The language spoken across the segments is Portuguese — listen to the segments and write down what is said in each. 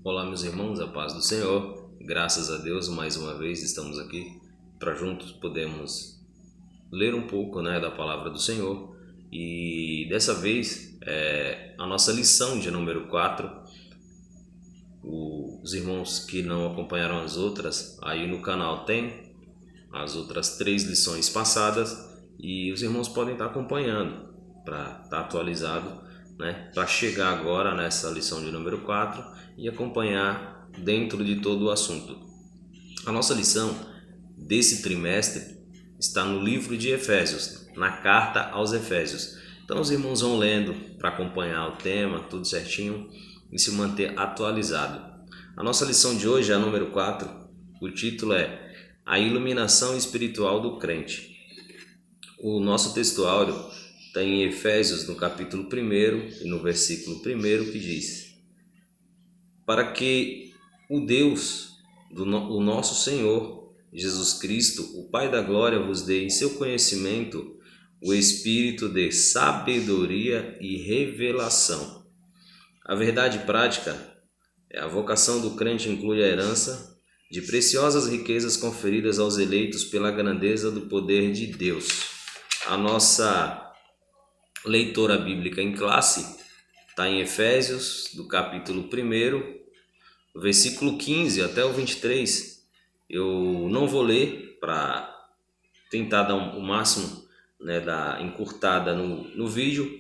Olá, meus irmãos, a paz do Senhor. Graças a Deus, mais uma vez estamos aqui para juntos podermos ler um pouco, da palavra do Senhor. E dessa vez, a nossa lição de número 4. Os irmãos que não acompanharam as outras, aí no canal tem as outras 3 lições passadas e os irmãos podem estar acompanhando para estar atualizado, para chegar agora nessa lição de número 4 e acompanhar dentro de todo o assunto. A nossa lição desse trimestre está no livro de Efésios, na carta aos Efésios. Então os irmãos vão lendo para acompanhar o tema, tudo certinho, e se manter atualizado. A nossa lição de hoje é a número 4, o título é A Iluminação Espiritual do Crente. O nosso texto áureo está em Efésios, no capítulo 1 e no versículo 1, que diz: para que o Deus, o nosso Senhor, Jesus Cristo, o Pai da Glória, vos dê em seu conhecimento o espírito de sabedoria e revelação. A verdade prática é a vocação do crente inclui a herança de preciosas riquezas conferidas aos eleitos pela grandeza do poder de Deus. A nossa leitora bíblica em classe está em Efésios, do capítulo 1, versículo 15 até o 23. Eu não vou ler para tentar dar o máximo, da encurtada no vídeo,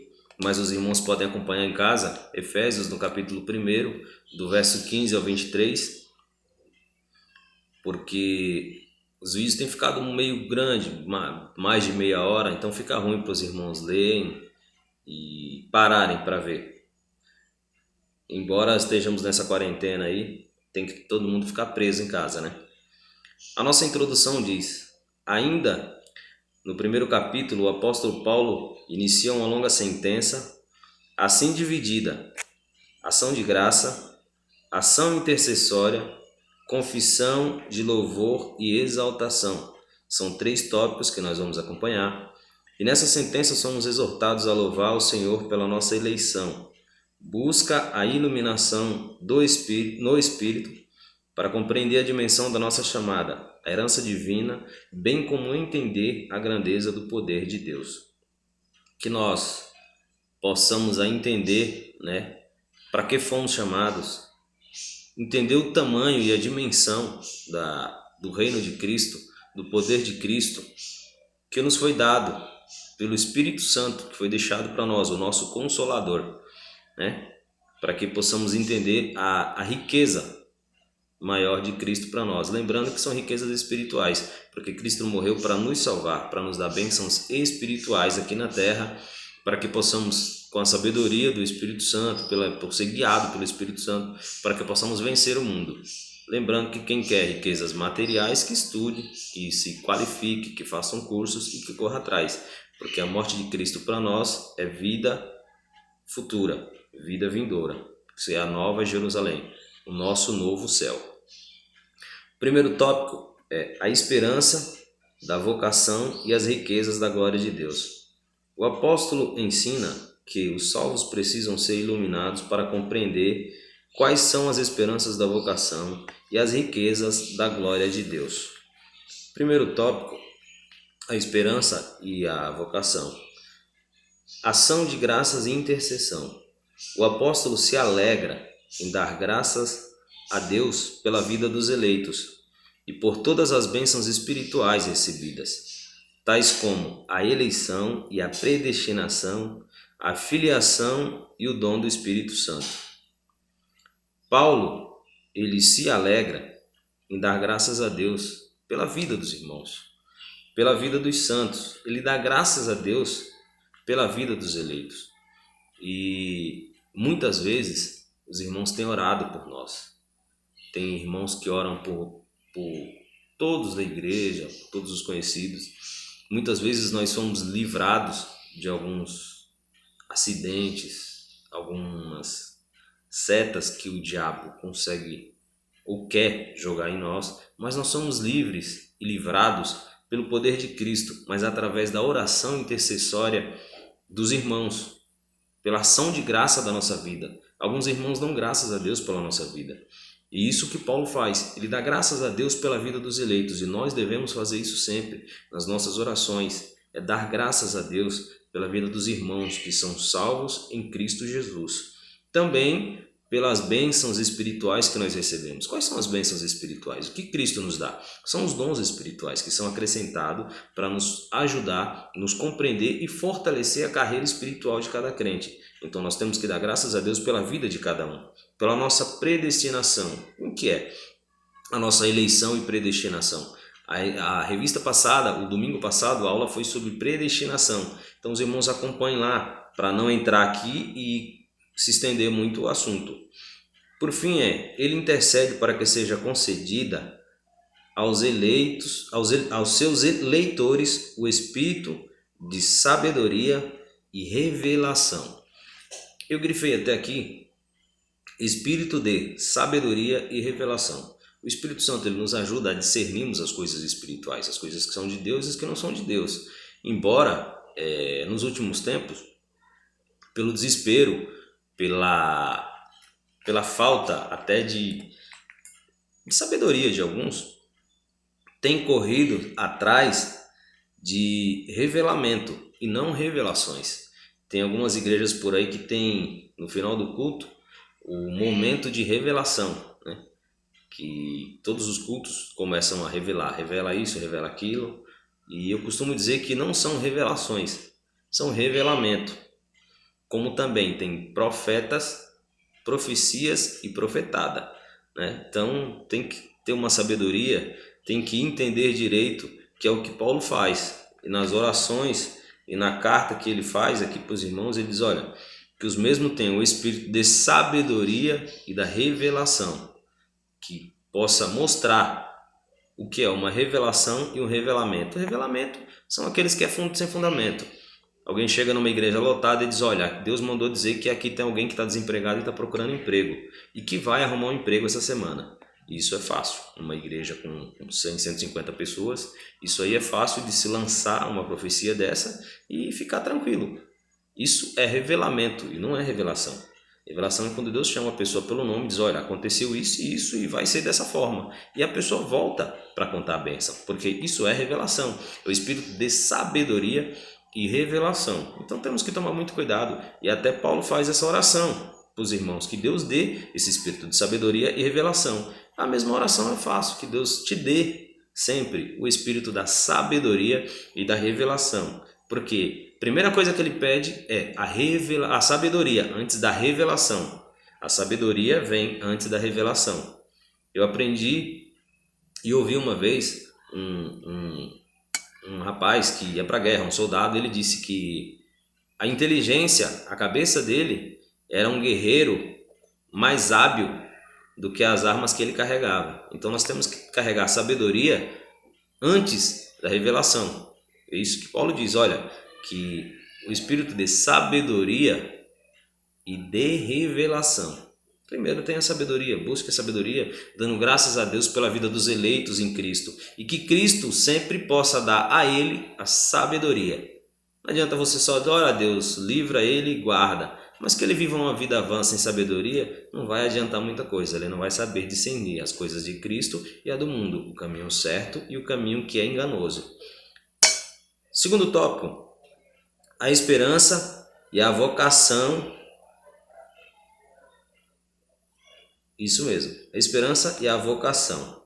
mas os irmãos podem acompanhar em casa. Efésios, no capítulo 1, do verso 15 ao 23, porque os vídeos têm ficado meio grande, mais de meia hora, então fica ruim para os irmãos lerem e pararem para ver. Embora estejamos nessa quarentena aí, tem que todo mundo ficar preso em casa, A nossa introdução diz: ainda no primeiro capítulo, o apóstolo Paulo inicia uma longa sentença, assim dividida: ação de graça, ação intercessória, confissão de louvor e exaltação. São 3 tópicos que nós vamos acompanhar. E nessa sentença somos exortados a louvar o Senhor pela nossa eleição. Busca a iluminação no Espírito para compreender a dimensão da nossa chamada, a herança divina, bem como entender a grandeza do poder de Deus. Que nós possamos entender, para que fomos chamados, entender o tamanho e a dimensão do reino de Cristo, do poder de Cristo, que nos foi dado pelo Espírito Santo, que foi deixado para nós, o nosso Consolador, para que possamos entender a riqueza maior de Cristo para nós, lembrando que são riquezas espirituais, porque Cristo morreu para nos salvar, para nos dar bênçãos espirituais aqui na terra, para que possamos, com a sabedoria do Espírito Santo, por ser guiado pelo Espírito Santo, para que possamos vencer o mundo. Lembrando que quem quer riquezas materiais, que estude, que se qualifique, que façam cursos e que corra atrás, porque a morte de Cristo para nós é vida futura, vida vindoura, que é a nova Jerusalém, o nosso novo céu. O primeiro tópico é a esperança da vocação e as riquezas da glória de Deus. O apóstolo ensina que os salvos precisam ser iluminados para compreender quais são as esperanças da vocação e as riquezas da glória de Deus. Primeiro tópico, a esperança e a vocação. Ação de graças e intercessão. O apóstolo se alegra em dar graças a Deus pela vida dos eleitos e por todas as bênçãos espirituais recebidas, tais como a eleição e a predestinação, a filiação e o dom do Espírito Santo. Paulo, ele se alegra em dar graças a Deus pela vida dos irmãos, pela vida dos santos. Ele dá graças a Deus pela vida dos eleitos. E muitas vezes os irmãos têm orado por nós. Tem irmãos que oram por todos da igreja, por todos os conhecidos. Muitas vezes nós somos livrados de alguns acidentes, algumas setas que o diabo consegue ou quer jogar em nós, mas nós somos livres e livrados pelo poder de Cristo, mas através da oração intercessória dos irmãos, pela ação de graça da nossa vida. Alguns irmãos dão graças a Deus pela nossa vida. E isso que Paulo faz, ele dá graças a Deus pela vida dos eleitos, e nós devemos fazer isso sempre nas nossas orações, é dar graças a Deus pela vida dos irmãos que são salvos em Cristo Jesus. Também pelas bênçãos espirituais que nós recebemos. Quais são as bênçãos espirituais? O que Cristo nos dá? São os dons espirituais que são acrescentados para nos ajudar, nos compreender e fortalecer a carreira espiritual de cada crente. Então nós temos que dar graças a Deus pela vida de cada um, pela nossa predestinação. O que é? A nossa eleição e predestinação. A revista passada, o domingo passado, a aula foi sobre predestinação. Então os irmãos acompanhem lá para não entrar aqui e se estender muito o assunto. Por fim, ele intercede para que seja concedida aos eleitos, aos seus eleitores, o espírito de sabedoria e revelação. Eu grifei até aqui, espírito de sabedoria e revelação. O Espírito Santo ele nos ajuda a discernirmos as coisas espirituais, as coisas que são de Deus e as que não são de Deus. Embora, nos últimos tempos, pelo desespero, pela falta até de sabedoria de alguns, tem corrido atrás de revelamento e não revelações. Tem algumas igrejas por aí que tem, no final do culto, o momento de revelação, né? Que todos os cultos começam a revelar, revela isso, revela aquilo, e eu costumo dizer que não são revelações, são revelamento. Como também tem profetas, profecias e profetada, né? Então tem que ter uma sabedoria, tem que entender direito, que é o que Paulo faz. E nas orações e na carta que ele faz aqui para os irmãos, ele diz, olha, que os mesmos tenham o espírito de sabedoria e da revelação, que possa mostrar o que é uma revelação e um revelamento. O revelamento são aqueles que é sem fundamento. Alguém chega numa igreja lotada e diz, olha, Deus mandou dizer que aqui tem alguém que está desempregado e está procurando emprego e que vai arrumar um emprego essa semana. Isso é fácil. Uma igreja com 100, 150 pessoas, isso aí é fácil de se lançar uma profecia dessa e ficar tranquilo. Isso é revelamento e não é revelação. Revelação é quando Deus chama a pessoa pelo nome e diz, olha, aconteceu isso e isso e vai ser dessa forma. E a pessoa volta para contar a bênção, porque isso é revelação. É o espírito de sabedoria e revelação. Então temos que tomar muito cuidado, e até Paulo faz essa oração para os irmãos, que Deus dê esse espírito de sabedoria e revelação. A mesma oração é fácil, que Deus te dê sempre o espírito da sabedoria e da revelação, porque a primeira coisa que ele pede é a sabedoria antes da revelação. A sabedoria vem antes da revelação. Eu aprendi e ouvi uma vez um rapaz que ia para a guerra, um soldado, ele disse que a inteligência, a cabeça dele era um guerreiro mais hábil do que as armas que ele carregava. Então nós temos que carregar a sabedoria antes da revelação. É isso que Paulo diz, olha, que o espírito de sabedoria e de revelação. Primeiro tem a sabedoria, busque a sabedoria, dando graças a Deus pela vida dos eleitos em Cristo, e que Cristo sempre possa dar a ele a sabedoria. Não adianta você só dizer, olha, Deus, livra ele e guarda, mas que ele viva uma vida avança em sabedoria, não vai adiantar muita coisa, ele não vai saber discernir as coisas de Cristo e a do mundo, o caminho certo e o caminho que é enganoso. Segundo tópico, a esperança e a vocação. Isso mesmo, a esperança e a vocação.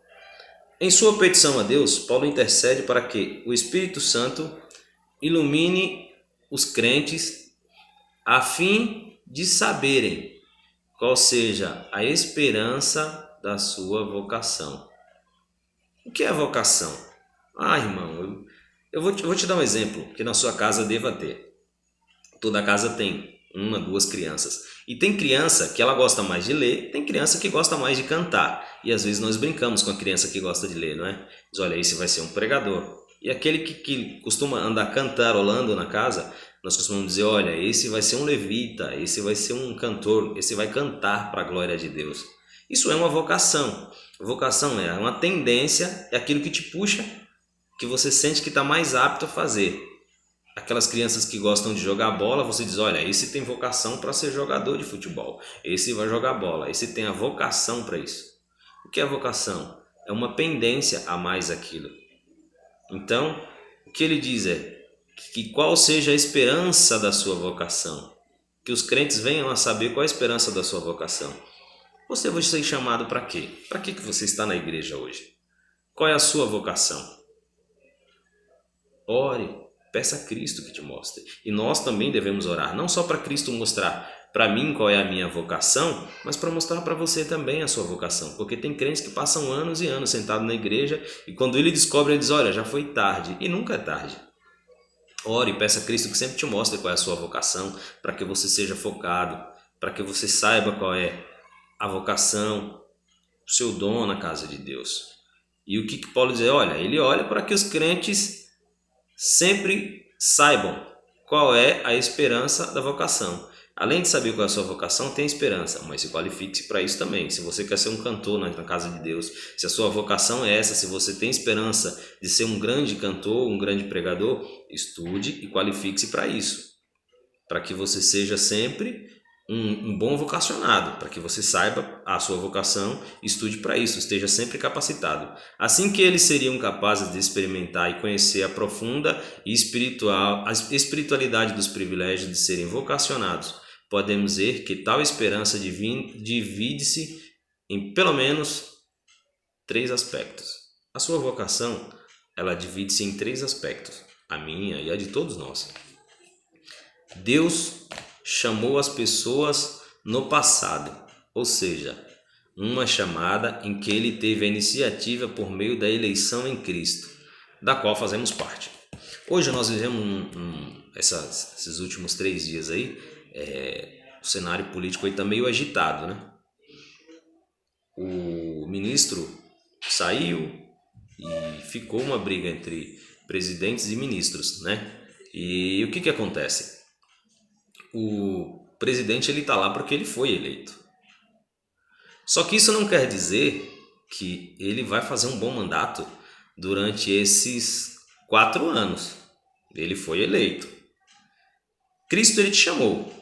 Em sua petição a Deus, Paulo intercede para que o Espírito Santo ilumine os crentes a fim de saberem qual seja a esperança da sua vocação. O que é vocação? Irmão, eu vou te dar um exemplo que na sua casa deva ter. Toda casa tem 1, 2 crianças. E tem criança que ela gosta mais de ler, tem criança que gosta mais de cantar. E às vezes nós brincamos com a criança que gosta de ler, não é? Diz, olha, esse vai ser um pregador. E aquele que costuma andar cantarolando na casa, nós costumamos dizer, olha, esse vai ser um levita, esse vai ser um cantor, esse vai cantar para a glória de Deus. Isso é uma vocação. Vocação é uma tendência, é aquilo que te puxa, que você sente que está mais apto a fazer. Aquelas crianças que gostam de jogar bola, você diz, olha, esse tem vocação para ser jogador de futebol, esse vai jogar bola, esse tem a vocação para isso. O que é vocação? É uma pendência a mais aquilo. Então, o que ele diz é que qual seja a esperança da sua vocação, que os crentes venham a saber qual é a esperança da sua vocação. Você vai ser chamado para quê? Para que você está na igreja hoje? Qual é a sua vocação? Ore, peça a Cristo que te mostre. E nós também devemos orar, não só para Cristo mostrar para mim qual é a minha vocação, mas para mostrar para você também a sua vocação. Porque tem crentes que passam anos e anos sentados na igreja e quando ele descobre, ele diz, olha, já foi tarde. E nunca é tarde. Ore, peça a Cristo que sempre te mostre qual é a sua vocação, para que você seja focado, para que você saiba qual é a vocação, o seu dom na casa de Deus. E o que Paulo diz? Olha, ele olha para que os crentes sempre saibam qual é a esperança da vocação. Além de saber qual é a sua vocação, tem esperança, mas se qualifique-se para isso também. Se você quer ser um cantor na casa de Deus, se a sua vocação é essa, se você tem esperança de ser um grande cantor, um grande pregador, estude e qualifique-se para isso. Para que você seja sempre um bom vocacionado, para que você saiba a sua vocação, estude para isso, esteja sempre capacitado. Assim que eles seriam capazes de experimentar e conhecer a profunda e a espiritualidade dos privilégios de serem vocacionados, podemos ver que tal esperança divide-se em pelo menos 3 aspectos. A sua vocação, ela divide-se em 3 aspectos, a minha e a de todos nós. Deus chamou as pessoas no passado, ou seja, uma chamada em que ele teve a iniciativa por meio da eleição em Cristo, da qual fazemos parte. Hoje nós vivemos esses últimos 3 dias aí, o cenário político aí está meio agitado, né? O ministro saiu e ficou uma briga entre presidentes e ministros, né? E o que acontece? O presidente ele está lá porque ele foi eleito. Só que isso não quer dizer que ele vai fazer um bom mandato durante esses 4 anos. Ele foi eleito. Cristo ele te chamou.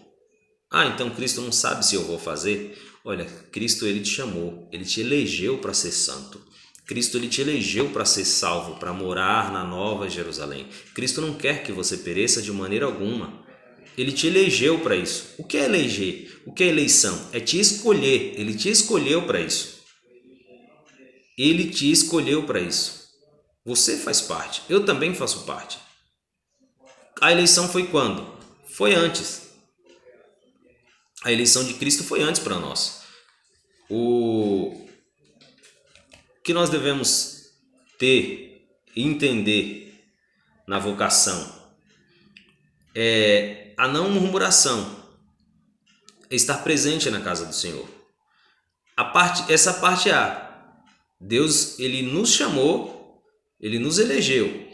Então Cristo não sabe se eu vou fazer? Olha, Cristo ele te chamou, ele te elegeu para ser santo. Cristo ele te elegeu para ser salvo, para morar na Nova Jerusalém. Cristo não quer que você pereça de maneira alguma. Ele te elegeu para isso. O que é eleger? O que é eleição? É te escolher. Ele te escolheu para isso. Ele te escolheu para isso. Você faz parte. Eu também faço parte. A eleição foi quando? Foi antes. A eleição de Cristo foi antes para nós. O que nós devemos ter e entender na vocação é a não murmuração, estar presente na casa do Senhor. Essa parte A. Deus, ele nos chamou, ele nos elegeu.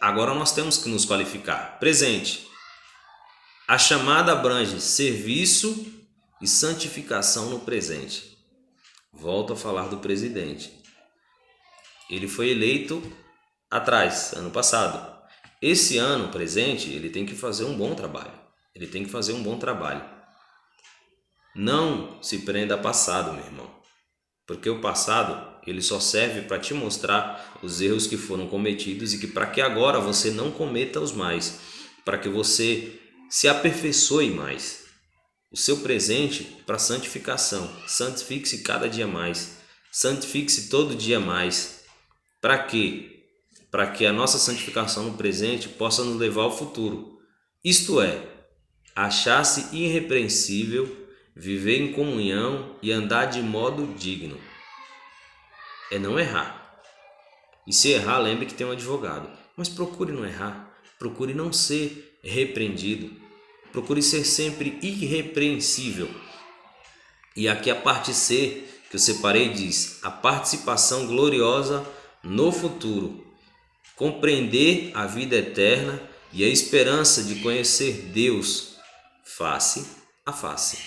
Agora nós temos que nos qualificar. Presente. A chamada abrange serviço e santificação no presente. Volto a falar do presidente. Ele foi eleito atrás, ano passado. Esse ano presente, ele tem que fazer um bom trabalho. Ele tem que fazer um bom trabalho. Não se prenda a passado, meu irmão. Porque o passado, ele só serve para te mostrar os erros que foram cometidos e que para que agora você não cometa os mais. Para que você se aperfeiçoe mais. O seu presente para santificação. Santifique-se cada dia mais. Santifique-se todo dia mais. Para quê? Para que a nossa santificação no presente possa nos levar ao futuro. Isto é, achar-se irrepreensível, viver em comunhão e andar de modo digno. É não errar. E se errar, lembre que tem um advogado. Mas procure não errar. Procure não ser repreendido. Procure ser sempre irrepreensível. E aqui a parte C que eu separei diz: a participação gloriosa no futuro. Compreender a vida eterna e a esperança de conhecer Deus face a face.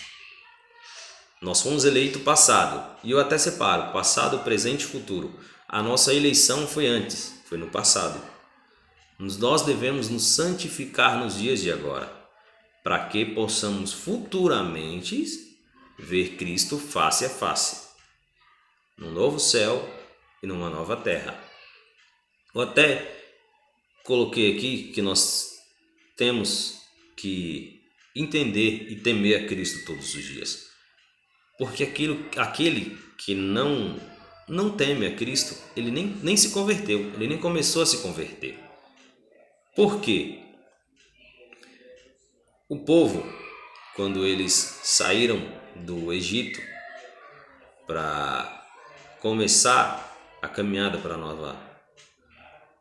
Nós fomos eleitos passado, e eu até separo passado, presente e futuro. A nossa eleição foi antes, foi no passado. Nós devemos nos santificar nos dias de agora, para que possamos futuramente ver Cristo face a face, num novo céu e numa nova terra. Eu até coloquei aqui que nós temos que entender e temer a Cristo todos os dias, porque aquele que não teme a Cristo, ele nem se converteu, ele nem começou a se converter. Por quê? O povo, quando eles saíram do Egito para começar a caminhada para a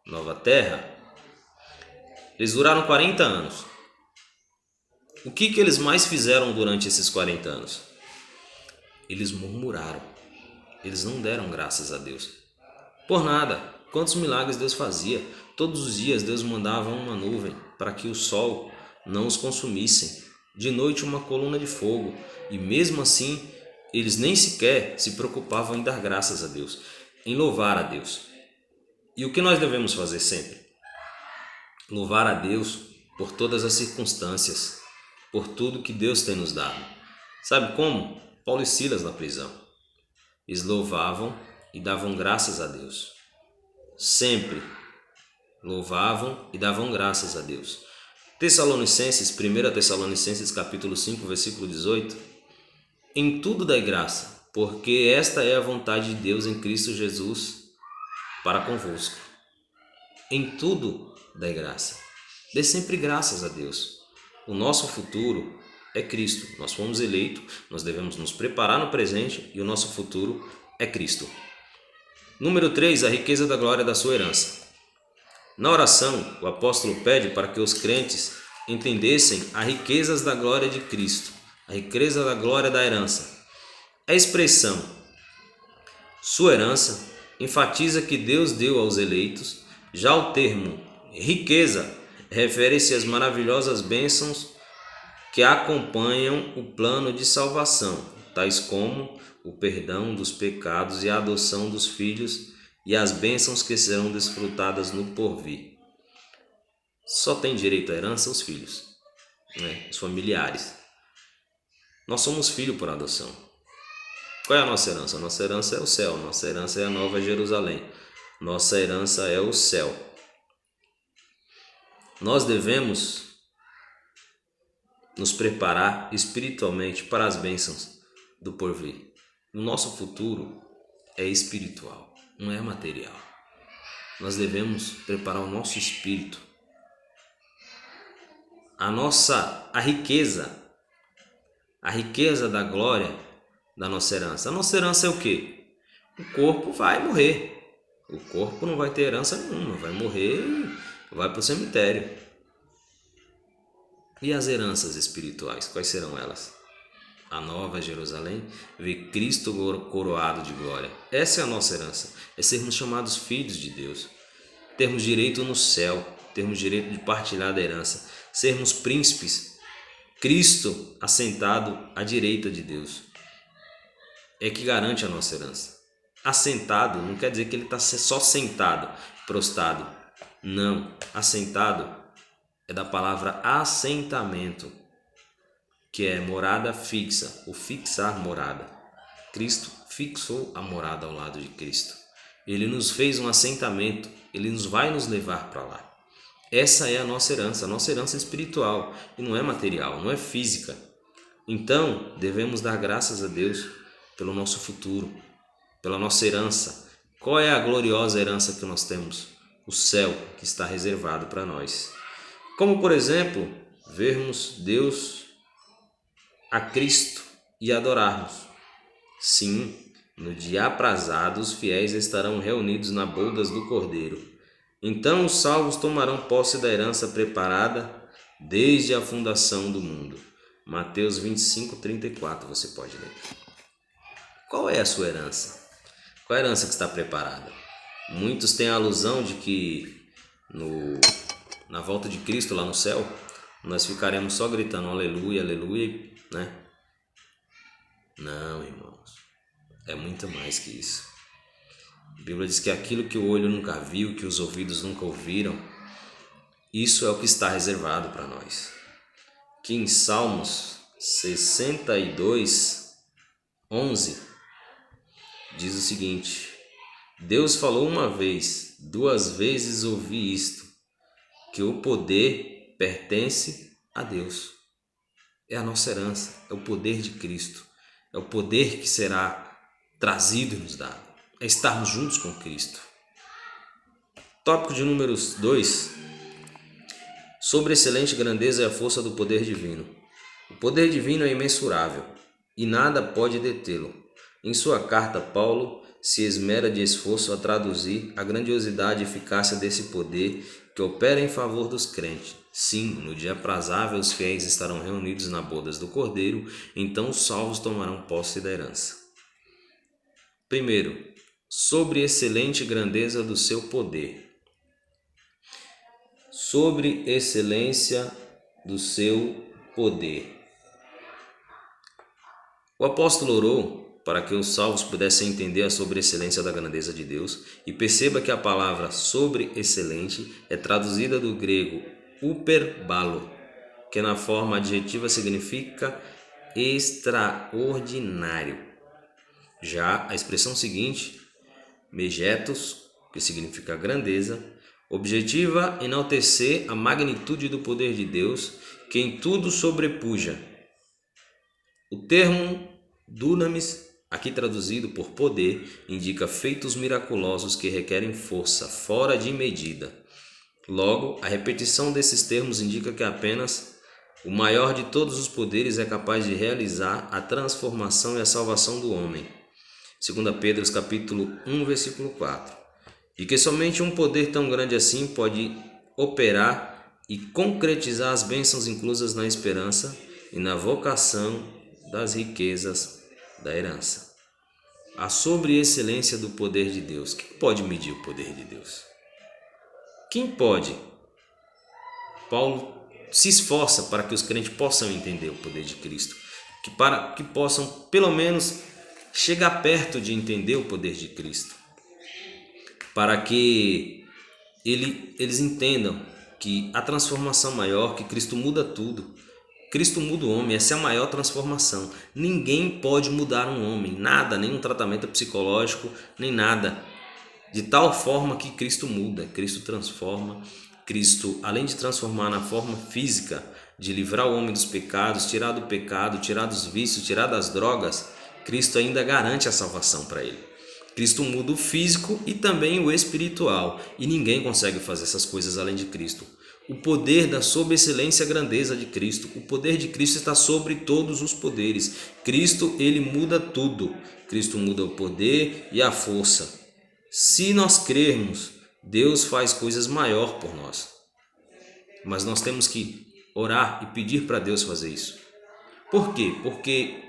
nova terra, eles duraram 40 anos. O que eles mais fizeram durante esses 40 anos? Eles murmuraram. Eles não deram graças a Deus. Por nada. Quantos milagres Deus fazia? Todos os dias Deus mandava uma nuvem para que o sol não os consumissem. De noite uma coluna de fogo. E mesmo assim, eles nem sequer se preocupavam em dar graças a Deus, em louvar a Deus. E o que nós devemos fazer sempre? Louvar a Deus por todas as circunstâncias, por tudo que Deus tem nos dado. Sabe como? Paulo e Silas na prisão. Eles louvavam e davam graças a Deus. Sempre louvavam e davam graças a Deus. 1 Tessalonicenses capítulo 5, versículo 18. Em tudo dai graça, porque esta é a vontade de Deus em Cristo Jesus para convosco. Em tudo dai graça. Dê sempre graças a Deus. O nosso futuro é Cristo. Nós fomos eleitos, nós devemos nos preparar no presente e o nosso futuro é Cristo. Número 3, a riqueza da glória da sua herança. Na oração, o apóstolo pede para que os crentes entendessem as riquezas da glória de Cristo, a riqueza da glória da herança. A expressão sua herança enfatiza que Deus deu aos eleitos. Já o termo riqueza refere-se às maravilhosas bênçãos que acompanham o plano de salvação, tais como o perdão dos pecados e a adoção dos filhos e as bênçãos que serão desfrutadas no porvir. Só tem direito à herança os filhos, os familiares. Nós somos filhos por adoção. Qual é a nossa herança? Nossa herança é o céu, nossa herança é a Nova Jerusalém, nossa herança é o céu. Nós devemos nos preparar espiritualmente para as bênçãos do porvir. O nosso futuro é espiritual, não é material. Nós devemos preparar o nosso espírito. A riqueza da glória da nossa herança. A nossa herança é o quê? O corpo vai morrer. O corpo não vai ter herança nenhuma, vai morrer e vai para o cemitério. E as heranças espirituais, quais serão elas? A Nova Jerusalém, ver Cristo coroado de glória. Essa é a nossa herança, é sermos chamados filhos de Deus, termos direito no céu, termos direito de partilhar da herança, sermos príncipes, Cristo assentado à direita de Deus, é que garante a nossa herança. Assentado não quer dizer que ele está só sentado, prostrado. Não, assentado é da palavra assentamento, que é morada fixa, o fixar morada. Cristo fixou a morada ao lado de Cristo. Ele nos fez um assentamento, ele vai nos levar para lá. Essa é a nossa herança espiritual, e não é material, não é física. Então, devemos dar graças a Deus pelo nosso futuro, pela nossa herança. Qual é a gloriosa herança que nós temos? O céu que está reservado para nós. Como, por exemplo, vermos Deus, a Cristo e adorarmos. Sim, no dia aprazado os fiéis estarão reunidos na bodas do Cordeiro. Então os salvos tomarão posse da herança preparada desde a fundação do mundo. Mateus 25, 34, você pode ler. Qual é a sua herança? Qual é a herança que está preparada? Muitos têm a alusão de que na volta de Cristo lá no céu, nós ficaremos só gritando aleluia, aleluia, né? Não, irmãos, é muito mais que isso. A Bíblia diz que aquilo que o olho nunca viu, que os ouvidos nunca ouviram, Isso é o que está reservado para nós. Que em Salmos 62, 11, diz o seguinte: Deus falou uma vez, 2 vezes ouvi isto, que o poder pertence a Deus. É a nossa herança, é o poder de Cristo, é o poder que será trazido e nos dado, é estarmos juntos com Cristo. Tópico de número 2, sobre a excelente grandeza e a força do poder divino. O poder divino é imensurável e nada pode detê-lo. Em sua carta, Paulo se esmera de esforço a traduzir a grandiosidade e eficácia desse poder que opera em favor dos crentes. Sim, no dia aprazível os fiéis estarão reunidos na bodas do Cordeiro, então os salvos tomarão posse da herança. Primeiro, sobre a excelente grandeza do seu poder. Sobre excelência do seu poder. O apóstolo orou para que os salvos pudessem entender a sobreexcelência da grandeza de Deus e perceba que a palavra sobreexcelente é traduzida do grego hyperbalo, que na forma adjetiva significa extraordinário. Já a expressão seguinte, megetos, que significa grandeza, objetiva enaltecer a magnitude do poder de Deus, que em tudo sobrepuja. O termo dunamis, aqui traduzido por poder, indica feitos miraculosos que requerem força fora de medida. Logo, a repetição desses termos indica que apenas o maior de todos os poderes é capaz de realizar a transformação e a salvação do homem. 2 Pedro capítulo 1, versículo 4. E que somente um poder tão grande assim pode operar e concretizar as bênçãos inclusas na esperança e na vocação das riquezas da herança. A sobreexcelência do poder de Deus. Quem pode medir o poder de Deus? Quem pode? Paulo se esforça para que os crentes possam entender o poder de Cristo, para que possam pelo menos chegar perto de entender o poder de Cristo, para que eles entendam que a transformação maior, que Cristo muda tudo. Cristo muda o homem, essa é a maior transformação. Ninguém pode mudar um homem, nada, nenhum tratamento psicológico, nem nada. De tal forma que Cristo muda, Cristo transforma. Cristo, além de transformar na forma física, de livrar o homem dos pecados, tirar do pecado, tirar dos vícios, tirar das drogas, Cristo ainda garante a salvação para ele. Cristo muda o físico e também o espiritual, e ninguém consegue fazer essas coisas além de Cristo. O poder da sobreexcelência e grandeza de Cristo, o poder de Cristo está sobre todos os poderes. Cristo, ele muda tudo. Cristo muda o poder e a força. Se nós crermos, Deus faz coisas maiores por nós. Mas nós temos que orar e pedir para Deus fazer isso. Por quê? Porque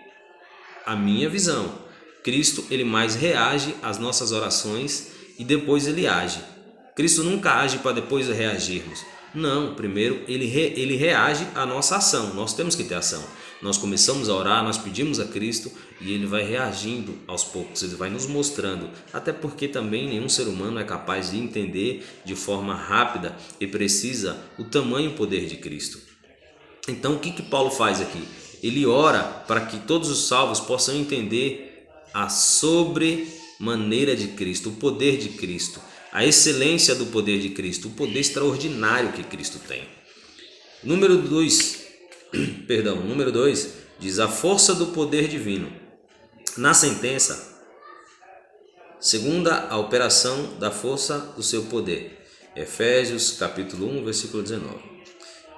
a minha visão, Cristo, ele mais reage às nossas orações e depois ele age. Cristo nunca age para depois reagirmos. Não, primeiro ele reage à nossa ação. Nós temos que ter ação. Nós começamos a orar, nós pedimos a Cristo e ele vai reagindo aos poucos, ele vai nos mostrando. Até porque também nenhum ser humano é capaz de entender de forma rápida e precisa o tamanho e o poder de Cristo. Então o que Paulo faz aqui? Ele ora para que todos os salvos possam entender a sobremaneira de Cristo, o poder de Cristo, a excelência do poder de Cristo, o poder extraordinário que Cristo tem. Número 2, diz a força do poder divino. Na sentença, segunda a operação da força do seu poder. Efésios capítulo 1, versículo 19.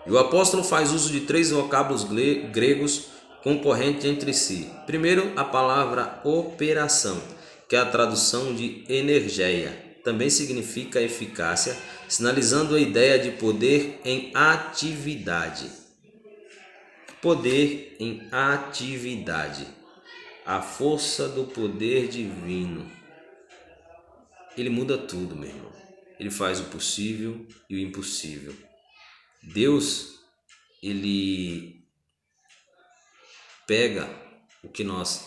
E o apóstolo faz uso de 3 vocábulos gregos concorrentes entre si. Primeiro, a palavra operação, que é a tradução de energeia. Também significa eficácia, sinalizando a ideia de poder em atividade. Poder em atividade. A força do poder divino. Ele muda tudo, meu irmão. Ele faz o possível e o impossível. Deus, ele pega o que nós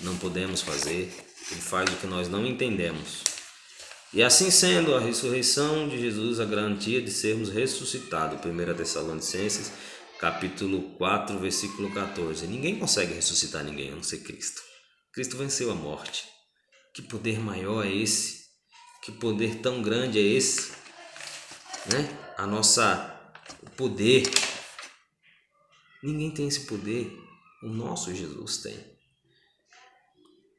não podemos fazer, ele faz o que nós não entendemos E assim sendo, a ressurreição de Jesus a garantia de sermos ressuscitados. 1 Tessalonicenses, capítulo 4, versículo 14. Ninguém consegue ressuscitar ninguém, a não ser Cristo. Cristo venceu a morte. Que poder maior é esse? Que poder tão grande é esse? Né? O poder. Ninguém tem esse poder. O nosso Jesus tem.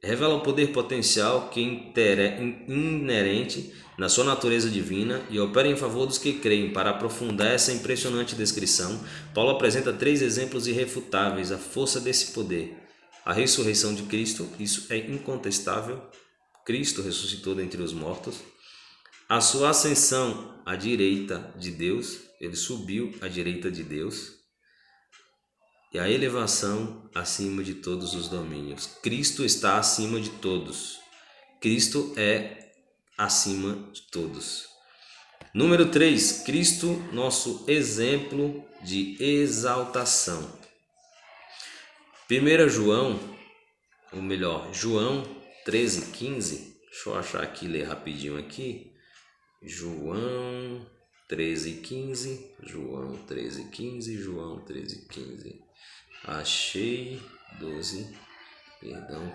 Revela o poder potencial que é inerente na sua natureza divina e opera em favor dos que creem. Para aprofundar essa impressionante descrição, Paulo apresenta 3 exemplos irrefutáveis da força desse poder. A ressurreição de Cristo, isso é incontestável. Cristo ressuscitou dentre os mortos. A sua ascensão à direita de Deus, ele subiu à direita de Deus. E a elevação acima de todos os domínios. Cristo está acima de todos. Cristo é acima de todos. Número 3. Cristo, nosso exemplo de exaltação. 1 João 13,15. Deixa eu achar aqui, ler rapidinho aqui. João 13,15. João 13,15. Achei.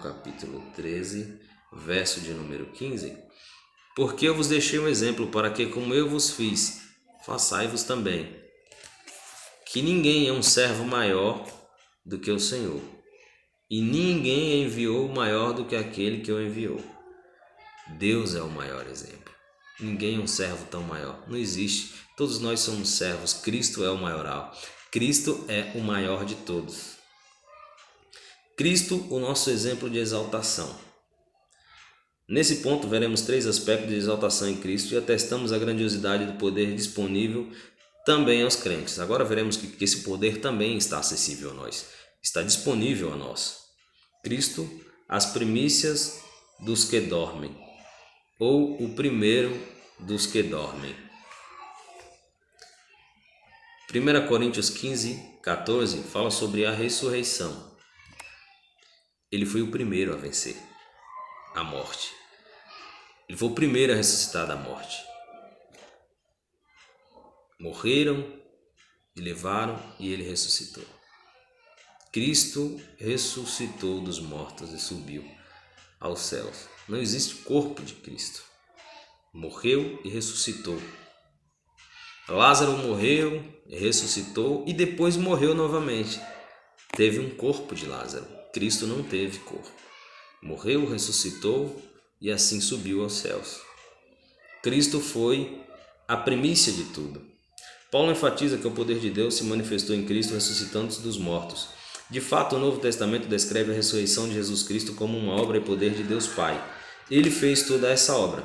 Capítulo 13, verso de número 15. Porque eu vos deixei um exemplo para que, como eu vos fiz, façai-vos também. Que ninguém é um servo maior do que o Senhor, e ninguém enviou maior do que aquele que o enviou. Deus é o maior exemplo. Ninguém é um servo tão maior. Não existe. Todos nós somos servos. Cristo é o maioral. Cristo é o maior de todos. Cristo, o nosso exemplo de exaltação. Nesse ponto, veremos 3 aspectos de exaltação em Cristo e atestamos a grandiosidade do poder disponível também aos crentes. Agora veremos que esse poder também está acessível a nós, está disponível a nós. Cristo, as primícias dos que dormem, ou o primeiro dos que dormem. 1 Coríntios 15, 14 fala sobre a ressurreição. Ele foi o primeiro a vencer a morte. Ele foi o primeiro a ressuscitar da morte. Morreram e levaram e ele ressuscitou. Cristo ressuscitou dos mortos e subiu aos céus. Não existe corpo de Cristo. Morreu e ressuscitou. Lázaro morreu, ressuscitou e depois morreu novamente. Teve um corpo de Lázaro. Cristo não teve corpo. Morreu, ressuscitou e assim subiu aos céus. Cristo foi a primícia de tudo. Paulo enfatiza que o poder de Deus se manifestou em Cristo ressuscitando dos mortos. De fato, o Novo Testamento descreve a ressurreição de Jesus Cristo como uma obra e poder de Deus Pai. Ele fez toda essa obra.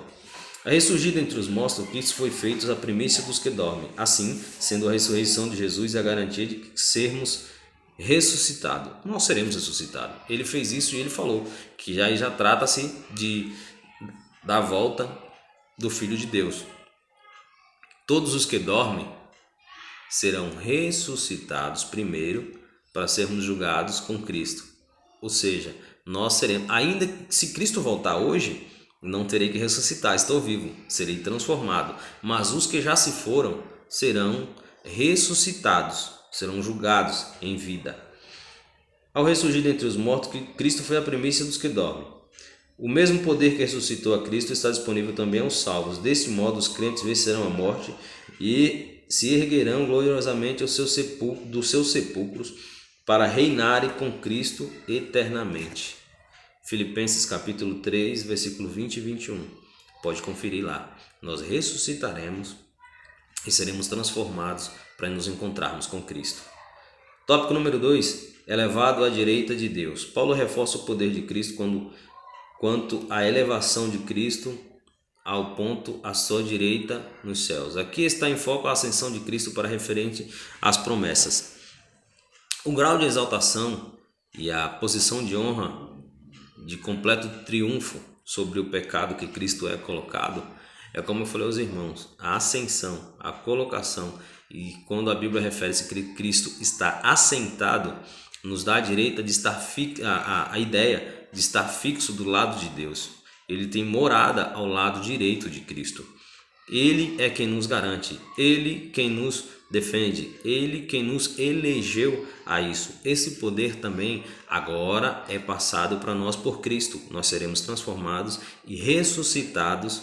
A ressurgida entre os mortos, Cristo foi feito a primícia dos que dormem. Assim, sendo a ressurreição de Jesus a garantia de sermos ressuscitados. Nós seremos ressuscitados. Ele fez isso e ele falou que já trata-se da volta do Filho de Deus. Todos os que dormem serão ressuscitados primeiro para sermos julgados com Cristo. Ou seja, nós seremos, ainda se Cristo voltar hoje, não terei que ressuscitar, estou vivo, serei transformado. Mas os que já se foram serão ressuscitados, serão julgados em vida. Ao ressurgir dentre os mortos, Cristo foi a primícia dos que dormem. O mesmo poder que ressuscitou a Cristo está disponível também aos salvos. Desse modo, os crentes vencerão a morte e se erguerão gloriosamente dos seus sepulcros para reinarem com Cristo eternamente. Filipenses capítulo 3, versículo 20 e 21. Pode conferir lá. Nós ressuscitaremos e seremos transformados para nos encontrarmos com Cristo. Tópico número 2. Elevado à direita de Deus. Paulo reforça o poder de Cristo quanto à elevação de Cristo ao ponto à sua direita nos céus. Aqui está em foco a ascensão de Cristo para referente às promessas. O grau de exaltação e a posição de honra de completo triunfo sobre o pecado que Cristo é colocado, é como eu falei aos irmãos, a ascensão, a colocação, e quando a Bíblia refere-se que Cristo está assentado, nos dá a direita de estar a ideia de estar fixo do lado de Deus. ele tem morada ao lado direito de Cristo. Ele é quem nos garante, ele quem nos defende, ele quem nos elegeu a isso. Esse poder também agora é passado para nós por Cristo. Nós seremos transformados e ressuscitados,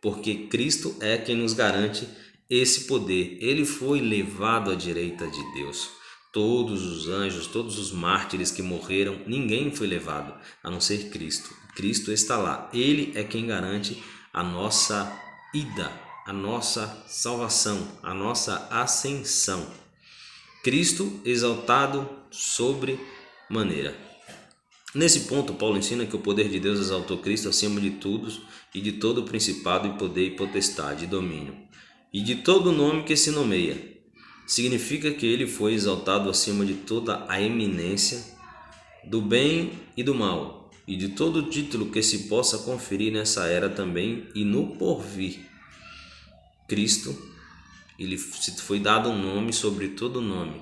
porque Cristo é quem nos garante esse poder. Ele foi levado à direita de Deus. Todos os anjos, todos os mártires que morreram, ninguém foi levado, a não ser Cristo. Cristo está lá. Ele é quem garante a nossa ida, a nossa salvação, a nossa ascensão. Cristo exaltado sobre maneira. Nesse ponto, Paulo ensina que o poder de Deus exaltou Cristo acima de tudo e de todo principado e poder e potestade e domínio, e de todo nome que se nomeia. Significa que ele foi exaltado acima de toda a eminência do bem e do mal, e de todo título que se possa conferir nessa era também e no porvir. Cristo, ele foi dado um nome sobre todo nome,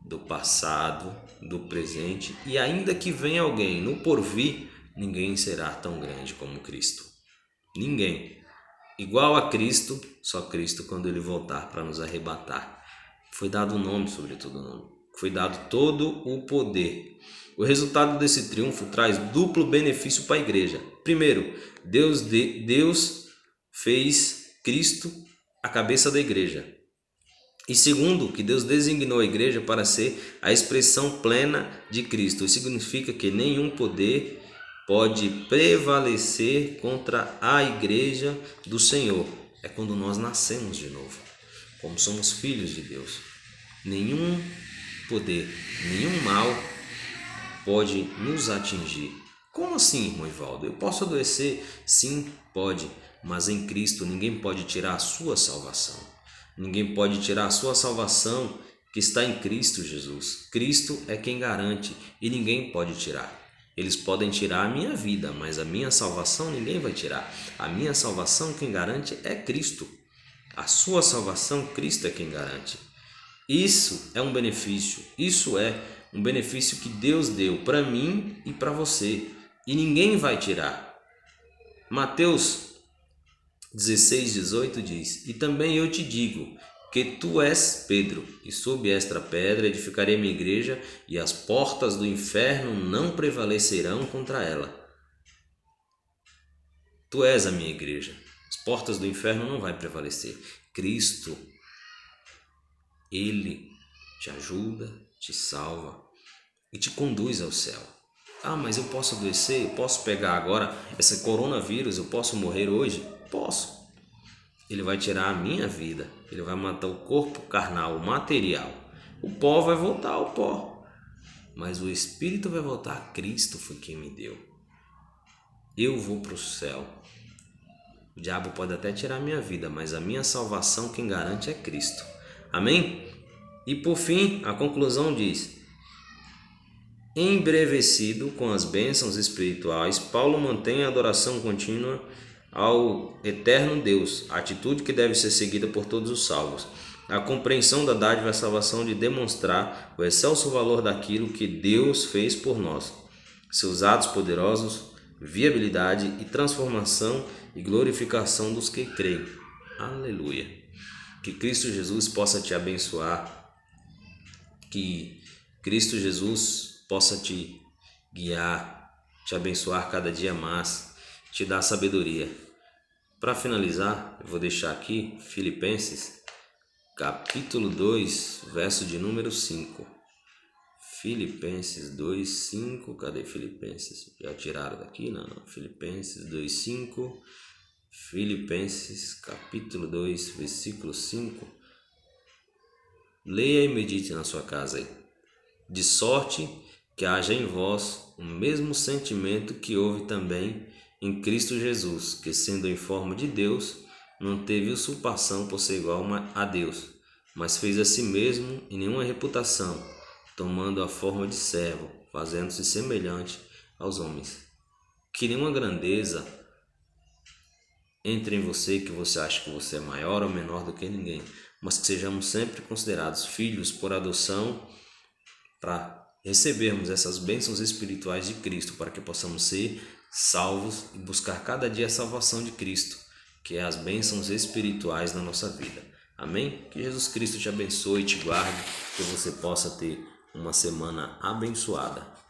do passado, do presente, e ainda que venha alguém no porvir, ninguém será tão grande como Cristo. Ninguém. Igual a Cristo, só Cristo quando ele voltar para nos arrebatar. Foi dado um nome sobre todo nome. Foi dado todo o poder. O resultado desse triunfo traz duplo benefício para a igreja. Primeiro, Deus fez Cristo a cabeça da igreja. E segundo, que Deus designou a igreja para ser a expressão plena de Cristo. Isso significa que nenhum poder pode prevalecer contra a igreja do Senhor. É quando nós nascemos de novo, como somos filhos de Deus. Nenhum poder, nenhum mal pode nos atingir. Como assim, irmão Ivaldo? Eu posso adoecer? Sim, pode, mas em Cristo ninguém pode tirar a sua salvação. Ninguém pode tirar a sua salvação que está em Cristo Jesus. Cristo é quem garante e ninguém pode tirar. Eles podem tirar a minha vida, mas a minha salvação ninguém vai tirar. A minha salvação quem garante é Cristo. A sua salvação, Cristo é quem garante. Isso é um benefício. Isso é um benefício que Deus deu para mim e para você. E ninguém vai tirar. Mateus 16:18 diz: E também eu te digo que tu és Pedro, e sob esta pedra edificarei minha igreja, e as portas do inferno não prevalecerão contra ela. Tu és a minha igreja. As portas do inferno não vai prevalecer. Cristo, ele te ajuda, te salva e te conduz ao céu. Ah, mas eu posso adoecer? Eu posso pegar agora esse coronavírus? Eu posso morrer hoje? Posso. Ele vai tirar a minha vida. Ele vai matar o corpo carnal, o material. O pó vai voltar ao pó. Mas o Espírito vai voltar a Cristo, foi quem me deu. Eu vou para o céu. O diabo pode até tirar a minha vida, mas a minha salvação quem garante é Cristo. Amém? E por fim, a conclusão diz: embrevecido com as bênçãos espirituais, Paulo mantém a adoração contínua ao eterno Deus, atitude que deve ser seguida por todos os salvos. A compreensão da dádiva e a salvação de demonstrar o excelso valor daquilo que Deus fez por nós, seus atos poderosos, viabilidade e transformação e glorificação dos que creem. Aleluia! Que Cristo Jesus possa te abençoar, que Cristo Jesus possa te guiar, te abençoar cada dia mais, te dar sabedoria. Para finalizar, eu vou deixar aqui Filipenses, capítulo 2, verso de número 5. Filipenses 2, 5. Cadê Filipenses? Já tiraram daqui? Não. Filipenses 2, 5. Filipenses, capítulo 2, versículo 5. Leia e medite na sua casa aí. De sorte que haja em vós o mesmo sentimento que houve também em Cristo Jesus, que sendo em forma de Deus, não teve usurpação por ser igual a Deus, mas fez a si mesmo em nenhuma reputação, tomando a forma de servo, fazendo-se semelhante aos homens. Que nenhuma grandeza entre em você, que você acha que você é maior ou menor do que ninguém, mas que sejamos sempre considerados filhos por adoção para recebermos essas bênçãos espirituais de Cristo, para que possamos ser salvos e buscar cada dia a salvação de Cristo, que é as bênçãos espirituais na nossa vida. Amém? Que Jesus Cristo te abençoe e te guarde, que você possa ter uma semana abençoada.